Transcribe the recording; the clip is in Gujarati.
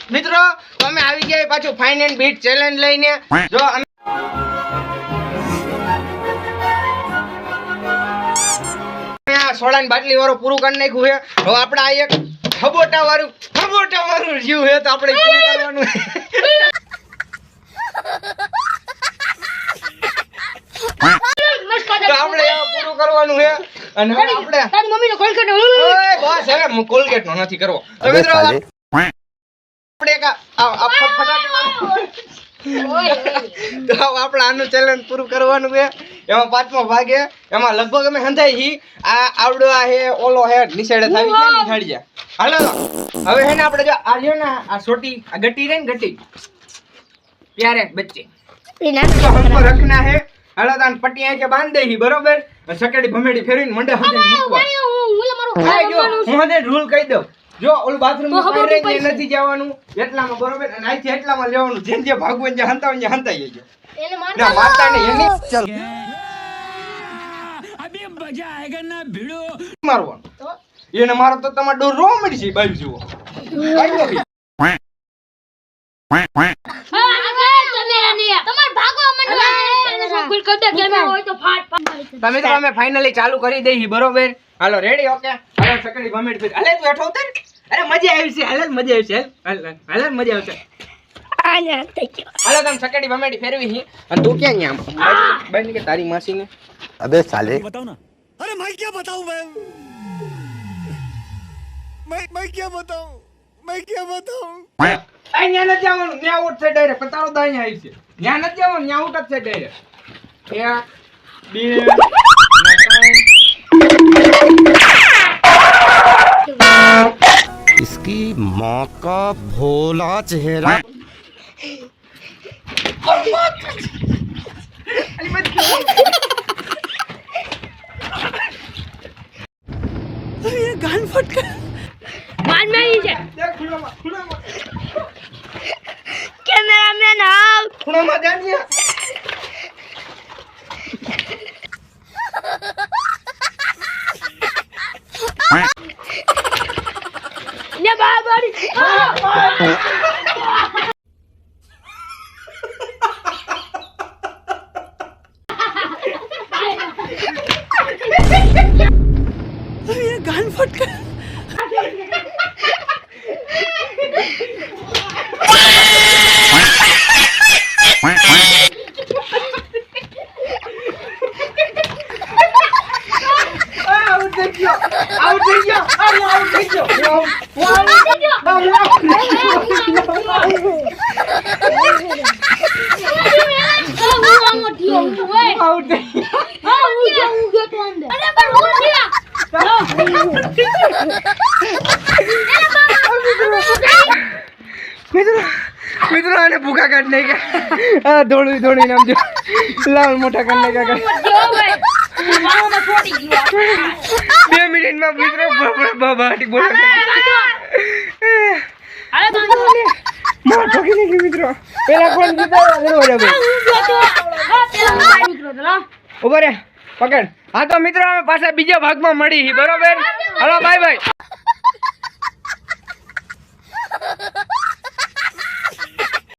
મિત્રો તો અમે આવી ગયા પાછું ફાઇન એન્ડ બીટ ચેલેન્જ લઈને જો અમે સોડાની બાટલી વાળું પૂરું કરી નાખ્યું છે હવે આપણે આ એક ખબોટા વાળું જીવ છે તો આપણે પૂરું કરવાનું તો આપણે પૂરું કરવાનું છે અને હવે આપણે તારી મમ્મીનો કોલગેટ ઓય બસ હવે કોલગેટ નો નથી કરવો તો મિત્રો આપણે એક આ ફટાફટ તો આપણે આનું ચેલેન્જ પૂરું કરવાનું છે એમાં પાંચમો ભાગ છે એમાં લગભગ અમે હંધાઈ હી આ આવડો આ હે ઓલો હે નિસેડે થાવી ગયા ની થાડી જા હાલો હવે હે ને આપણે જો આ જો ને આ છોટી આ ગટી રે ને ગટી પ્યારે બચ્ચે તો हमको रखना है હાલો તાન પટ્ટી આંખે બાંધ દેહી બરોબર સકેડી ભમેડી ફેરવીને મંડે હંધે મૂકવા હું હંધે રૂલ કહી દઉં જો ઓલું બાથરૂમ માં પાણી નથી જવાનું એટલામાં બરોબર અને આથી એટલામાં લેવાનું જેમ જે ભાગવું જે હંતાવું જે હંતાઈ જજો એને ના મારતા ને એની ચલ अभी मजा आएगा ना भिड़ो મારવાનું એને મારો તો તમાર ડોર રો મડી છે બાજુ જુઓ તમે તો અમે ફાઇનલી ચાલુ કરી દઈ બરોબર હાલો રેડી ઓકે હાલો સકડી ભમેડ ફેર હાલે તું હેઠો ઉતર અરે મજા આવી છે હાલે મજા આવી છે હાલે મજા આવશે હાલો તમે સકડી ભમેડી ફેરવી હી અને તું ક્યાં ન્યા બન કે તારી માસી ને अबे साले बताओ ना अरे मैं क्या बताऊं मैं क्या बताऊं આ ન્યા નથી જવાનું ન્યા આઉટ છે ડાયરેક્ટ પતાળો દા ન્યા આવી છે ન્યા નથી જવાનું ન્યા આઉટ જ છે ડાયરેક્ટ 1 2 इसकी माँ का भोला चेहरा ये गान फट गया માન મેલી છે દેખ ખૂણામાં કેમેરામેન આવ ખૂણામાં જા ન્યા ને બાબડી ये गान फट गया આઉટ થઈ ગયો અરે આઉટ થઈ ગયો આઉટ થઈ મિત્રો આને ભૂખા કાઢ નહીં કે આ દોડી નામ જો લાલ મોટા કાઢ નહીં કે 2 મિનિટમાં મિત્રો બાબાટી બોલ માર ઠોકી નહીં મિત્રો પેલા કોણ જીતા ઉભા રે પકડ હા તો મિત્રો અમે પાછા બીજા ભાગમાં મળી બરોબર હાલો બાય બાય